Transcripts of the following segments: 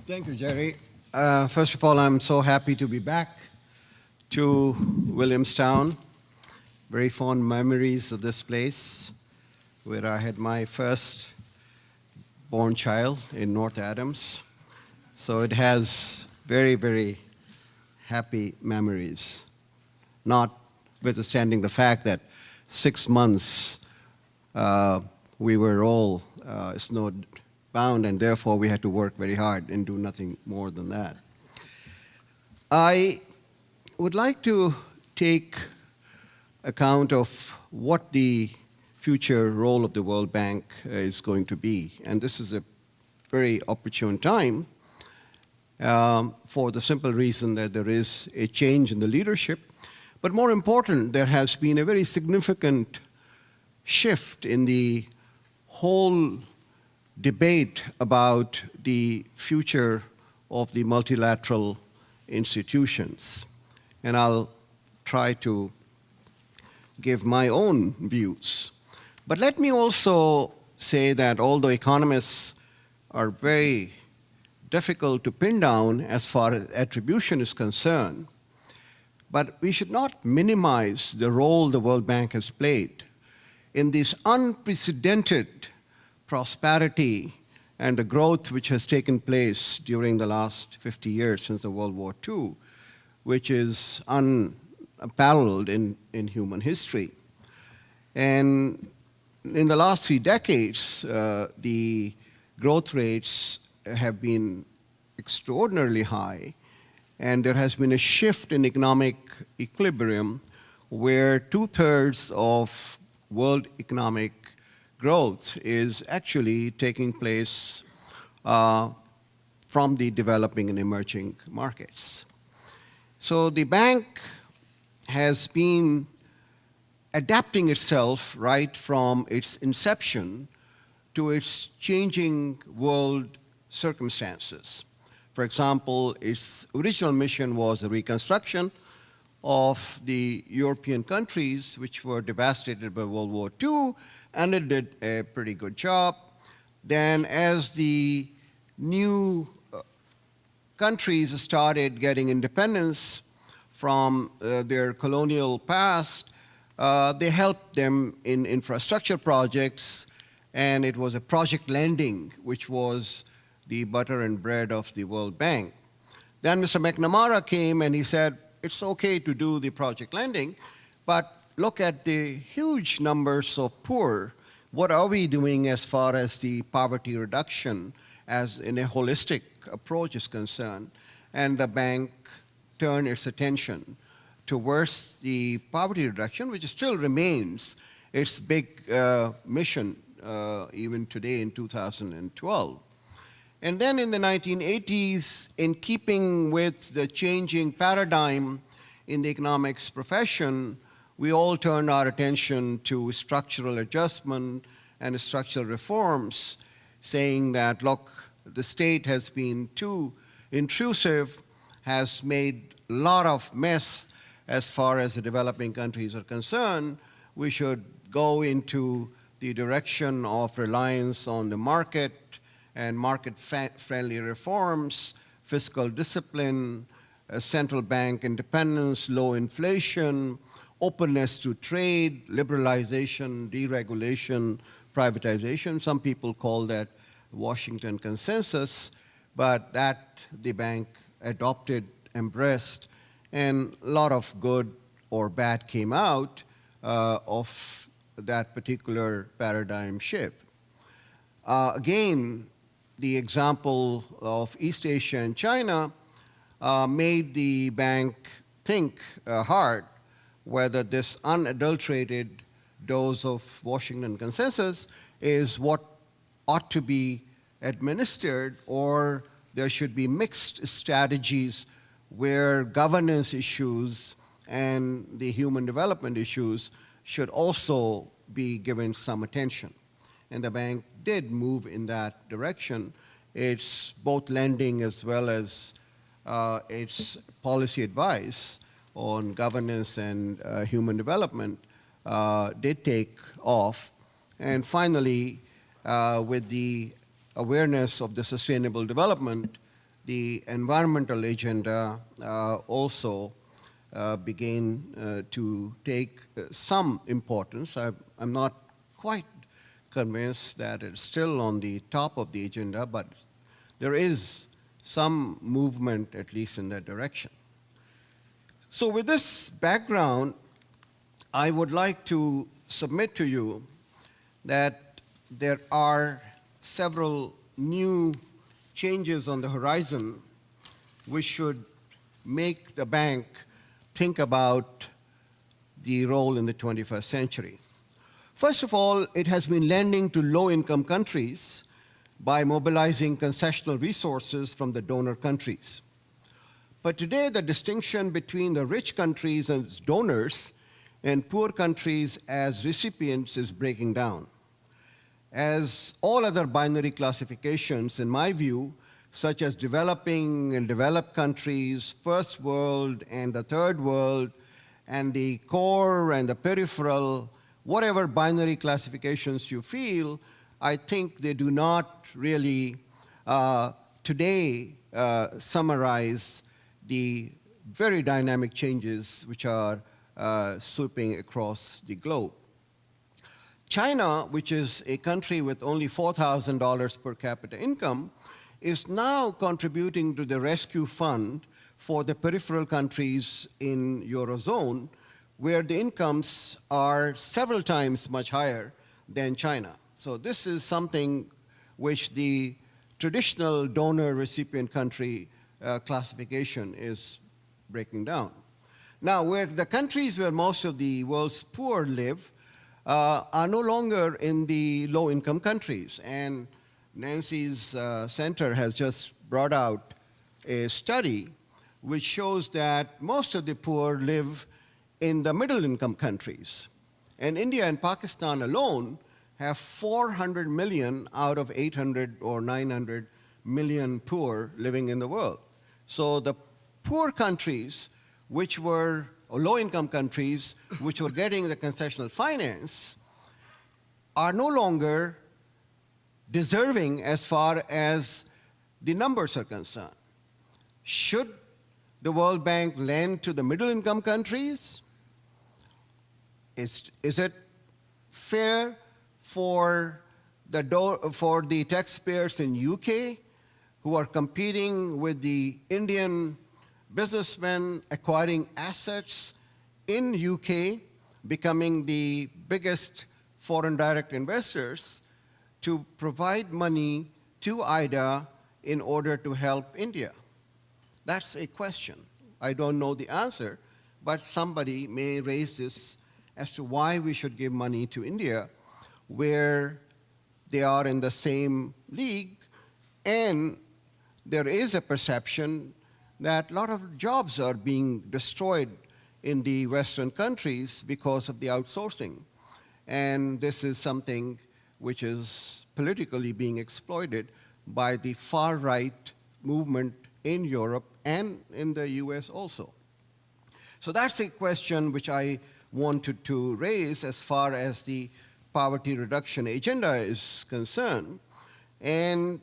Thank you, Jerry. First of all, I'm so happy to be back to Williamstown. Very fond memories of this place, where I had my first born child in North Adams. So it has very, very happy memories, notwithstanding the fact that 6 months we were all snowed bound, and therefore we had to work very hard and do nothing more than that. I would like to take account of what the future role of the World Bank is going to be. And this is a very opportune time for the simple reason that there is a change in the leadership. But more important, there has been a very significant shift in the whole debate about the future of the multilateral institutions. And I'll try to give my own views. But let me also say that although economists are very difficult to pin down as far as attribution is concerned, but we should not minimize the role the World Bank has played in this unprecedented prosperity and the growth which has taken place during the last 50 years since the World War II, which is unparalleled in human history. And in the last 3 decades, the growth rates have been extraordinarily high, and there has been a shift in economic equilibrium where 2/3 of world economic growth is actually taking place from the developing and emerging markets. So the bank has been adapting itself right from its inception to its changing world circumstances. For example, its original mission was the reconstruction of the European countries which were devastated by World War II, and it did a pretty good job. Then as the new countries started getting independence from their colonial past, they helped them in infrastructure projects, and it was a project lending which was the butter and bread of the World Bank. Then Mr. McNamara came and he said, it's okay to do the project lending, but look at the huge numbers of poor. What are we doing as far as the poverty reduction as in a holistic approach is concerned? And the bank turned its attention towards the poverty reduction, which still remains its big mission even today in 2012. And then in the 1980s, in keeping with the changing paradigm in the economics profession, we all turned our attention to structural adjustment and structural reforms, saying that, look, the state has been too intrusive, has made a lot of mess as far as the developing countries are concerned. We should go into the direction of reliance on the market and market-friendly reforms, fiscal discipline, central bank independence, low inflation, openness to trade, liberalization, deregulation, privatization. Some people call that Washington consensus, but that the bank adopted, embraced, and a lot of good or bad came out of that particular paradigm shift. Again, the example of East Asia and China made the bank think hard whether this unadulterated dose of Washington consensus is what ought to be administered, or there should be mixed strategies where governance issues and the human development issues should also be given some attention. And the bank did move in that direction. It's both lending as well as its policy advice on governance and human development did take off. And finally, with the awareness of the sustainable development, the environmental agenda also began to take some importance. I'm not quite convinced that it's still on the top of the agenda, but there is some movement, at least in that direction. So with this background, I would like to submit to you that there are several new changes on the horizon which should make the bank think about the role in the 21st century. First of all, it has been lending to low-income countries by mobilizing concessional resources from the donor countries. But today, the distinction between the rich countries as donors and poor countries as recipients is breaking down. As all other binary classifications, in my view, such as developing and developed countries, first world and the third world, and the core and the peripheral, whatever binary classifications you feel, I think they do not really today summarize the very dynamic changes which are sweeping across the globe. China, which is a country with only $4,000 per capita income, is now contributing to the rescue fund for the peripheral countries in Eurozone, where the incomes are several times much higher than China. So this is something which the traditional donor-recipient country classification is breaking down. Now, where the countries where most of the world's poor live are no longer in the low-income countries. And Nancy's center has just brought out a study which shows that most of the poor live in the middle-income countries. And India and Pakistan alone have 400 million out of 800 or 900 million poor living in the world. So the poor countries, which were, or low-income countries, which were getting the concessional finance, are no longer deserving as far as the numbers are concerned. Should the World Bank lend to the middle-income countries? Is it fair for the taxpayers in UK who are competing with the Indian businessmen acquiring assets in UK, becoming the biggest foreign direct investors, to provide money to IDA in order to help India? That's a question. I don't know the answer, but somebody may raise this as to why we should give money to India, where they are in the same league, and there is a perception that a lot of jobs are being destroyed in the Western countries because of the outsourcing. And this is something which is politically being exploited by the far-right movement in Europe and in the US also. So that's a question which I wanted to raise as far as the poverty reduction agenda is concerned. And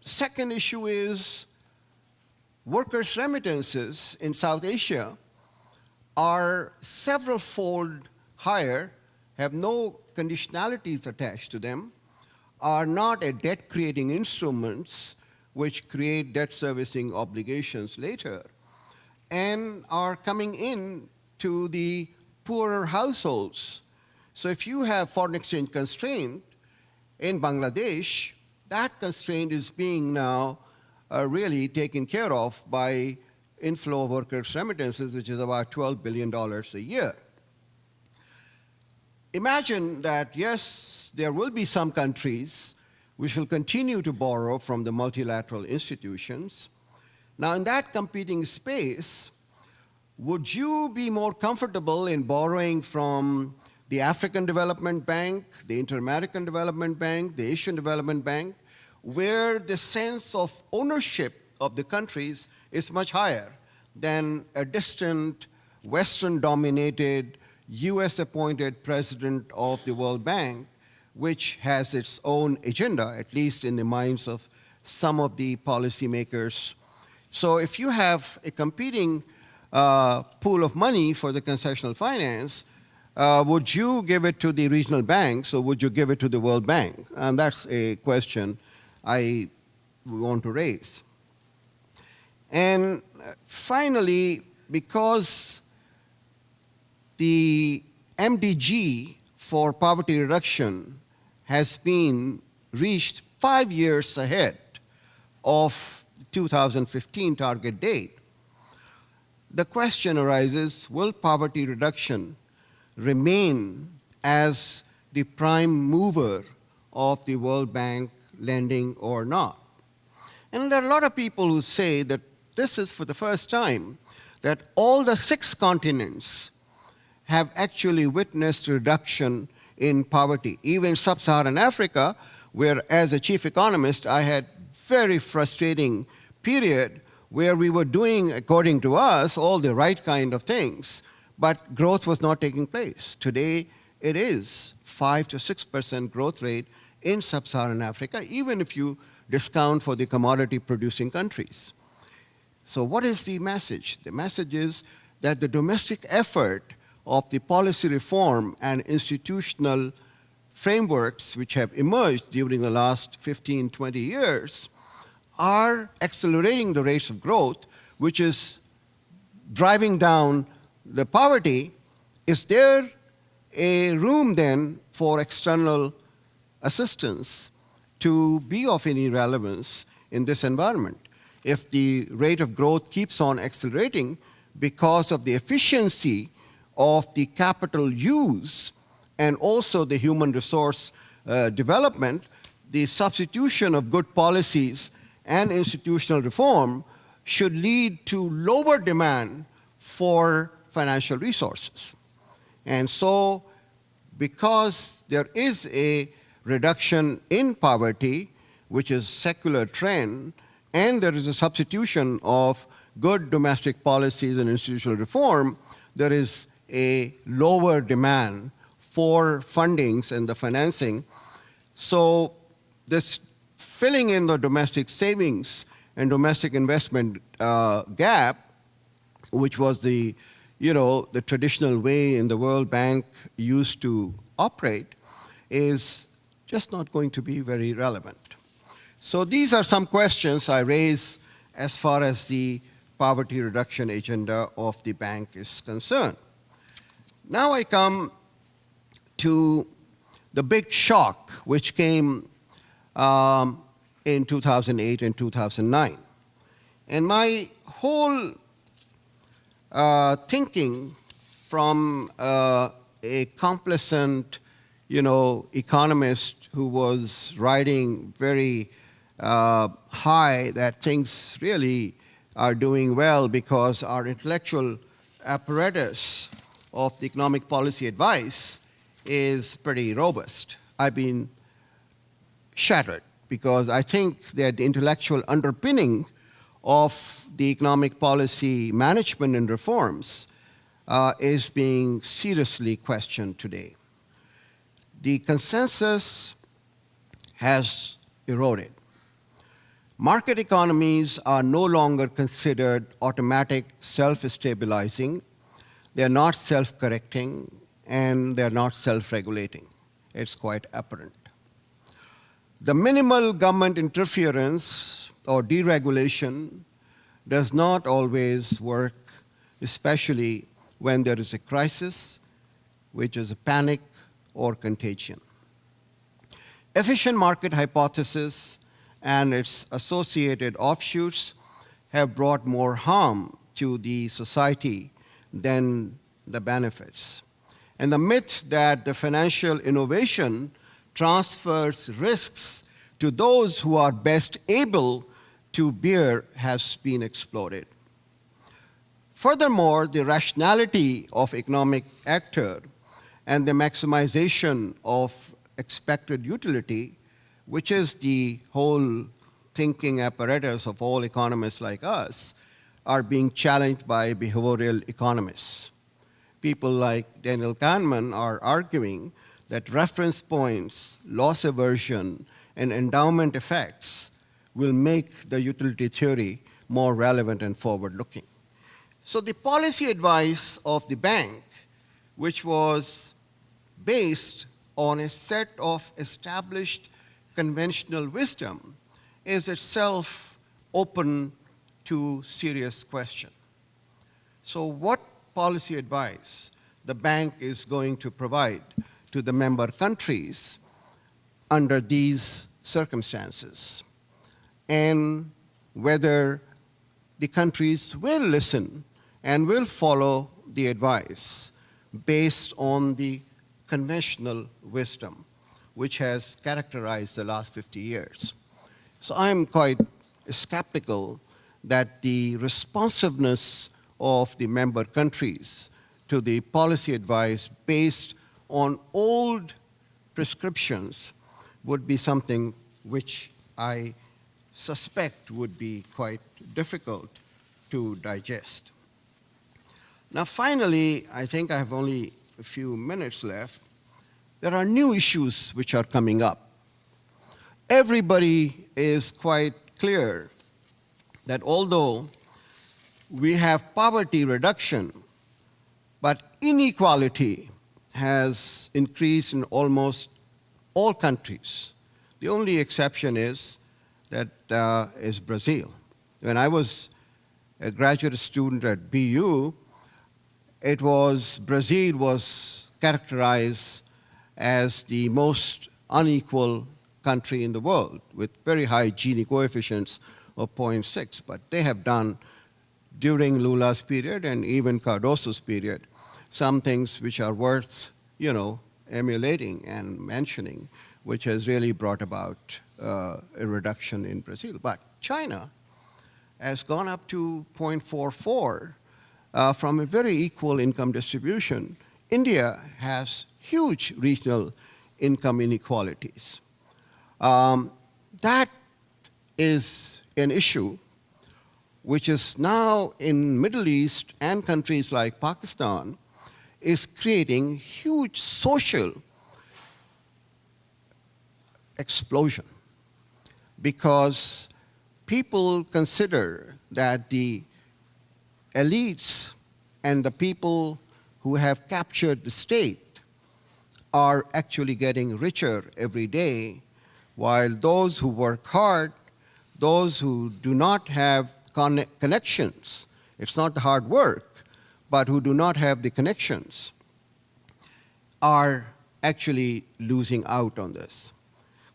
second issue is workers' remittances in South Asia are several-fold higher, have no conditionalities attached to them, are not a debt-creating instruments which create debt servicing obligations later, and are coming in to the poorer households. So if you have foreign exchange constraint in Bangladesh, that constraint is being now really taken care of by inflow of workers' remittances, which is about $12 billion a year. Imagine that, yes, there will be some countries which will continue to borrow from the multilateral institutions. Now, in that competing space, would you be more comfortable in borrowing from the African Development Bank, the Inter-American Development Bank, the Asian Development Bank, where the sense of ownership of the countries is much higher than a distant, Western-dominated, US-appointed president of the World Bank, which has its own agenda, at least in the minds of some of the policymakers. So if you have a competing pool of money for the concessional finance, would you give it to the regional banks or would you give it to the World Bank? And that's a question I want to raise. And finally, because the MDG for poverty reduction has been reached 5 years ahead of 2015 target date, the question arises, will poverty reduction remain as the prime mover of the World Bank lending or not? And there are a lot of people who say that this is for the first time that all the 6 continents have actually witnessed a reduction in poverty. Even sub-Saharan Africa, where as a chief economist, I had very frustrating period where we were doing, according to us, all the right kind of things, but growth was not taking place. Today, it is 5 to 6% growth rate in sub-Saharan Africa, even if you discount for the commodity-producing countries. So what is the message? The message is that the domestic effort of the policy reform and institutional frameworks which have emerged during the last 15, 20 years are accelerating the rates of growth, which is driving down the poverty. Is there a room then for external assistance to be of any relevance in this environment? If the rate of growth keeps on accelerating because of the efficiency of the capital use and also the human resource development, the substitution of good policies and institutional reform should lead to lower demand for financial resources. And so, because there is a reduction in poverty, which is a secular trend, and there is a substitution of good domestic policies and institutional reform, there is a lower demand for fundings and the financing. So this filling in the domestic savings and domestic investment gap, which was the traditional way in the World Bank used to operate, is just not going to be very relevant. So these are some questions I raise as far as the poverty reduction agenda of the bank is concerned. Now I come to the big shock which came in 2008 and 2009. And my whole thinking from a complacent, economist who was riding very high that things really are doing well because our intellectual apparatus of the economic policy advice is pretty robust. I've been shattered because I think that the intellectual underpinning of the economic policy management and reforms is being seriously questioned today. The consensus has eroded. Market economies are no longer considered automatic self-stabilizing. They're not self-correcting, and they're not self-regulating. It's quite apparent. The minimal government interference or deregulation does not always work, especially when there is a crisis, which is a panic or contagion. Efficient market hypothesis and its associated offshoots have brought more harm to the society than the benefits. And the myth that the financial innovation transfers risks to those who are best able to bear has been exploded. Furthermore, the rationality of economic actor and the maximization of expected utility, which is the whole thinking apparatus of all economists like us, are being challenged by behavioral economists. People like Daniel Kahneman are arguing that reference points, loss aversion, and endowment effects will make the utility theory more relevant and forward-looking. So the policy advice of the bank, which was based on a set of established conventional wisdom, is itself open to serious question. So what policy advice the bank is going to provide to the member countries under these circumstances, and whether the countries will listen and will follow the advice based on the conventional wisdom which has characterized the last 50 years. So I'm quite skeptical that the responsiveness of the member countries to the policy advice based on old prescriptions would be something which I suspect would be quite difficult to digest. Now finally, I think I have only a few minutes left. There are new issues which are coming up. Everybody is quite clear that although we have poverty reduction, but inequality has increased in almost all countries. The only exception is Brazil. When I was a graduate student at BU, Brazil was characterized as the most unequal country in the world with very high Gini coefficients of 0.6, but they have done during Lula's period and even Cardoso's period some things which are worth, emulating and mentioning, which has really brought about a reduction in Brazil. But China has gone up to 0.44 from a very equal income distribution. India has huge regional income inequalities. That is an issue which is now in Middle East and countries like Pakistan is creating huge social explosion because people consider that the elites and the people who have captured the state are actually getting richer every day, while those who work hard, those who do not have connections, it's not the hard work, but who do not have the connections, are actually losing out on this.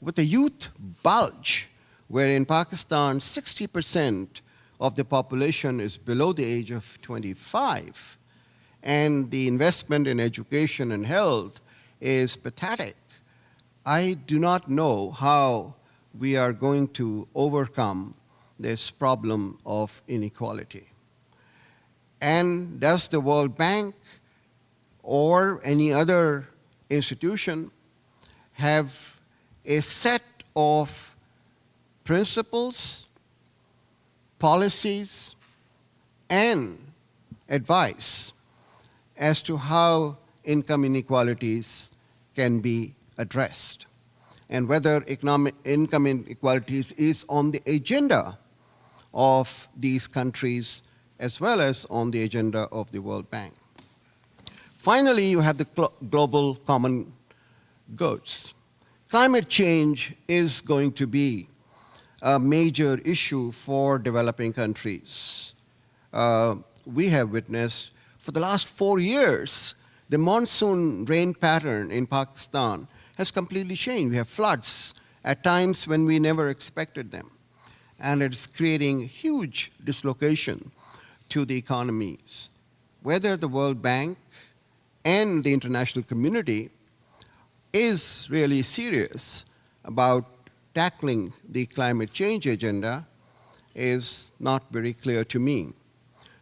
With the youth bulge, where in Pakistan 60% of the population is below the age of 25, and the investment in education and health is pathetic, I do not know how we are going to overcome this problem of inequality. And does the World Bank or any other institution have a set of principles, policies, and advice as to how income inequalities can be addressed, and whether income inequalities is on the agenda of these countries as well as on the agenda of the World Bank. Finally, you have the global common goods. Climate change is going to be a major issue for developing countries. We have witnessed for the last 4 years, the monsoon rain pattern in Pakistan has completely changed. We have floods at times when we never expected them. And it's creating huge dislocation to the economies. Whether the World Bank and the international community is really serious about tackling the climate change agenda is not very clear to me.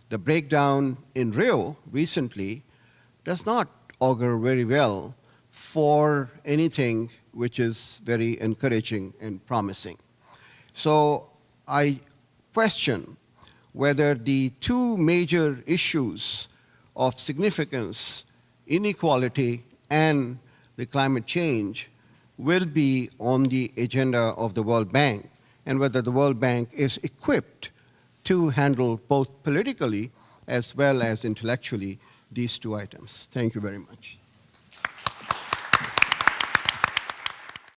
The breakdown in Rio recently does not augur very well for anything which is very encouraging and promising. So I question whether the two major issues of significance, inequality and the climate change, will be on the agenda of the World Bank and whether the World Bank is equipped to handle both politically as well as intellectually these two items. Thank you very much.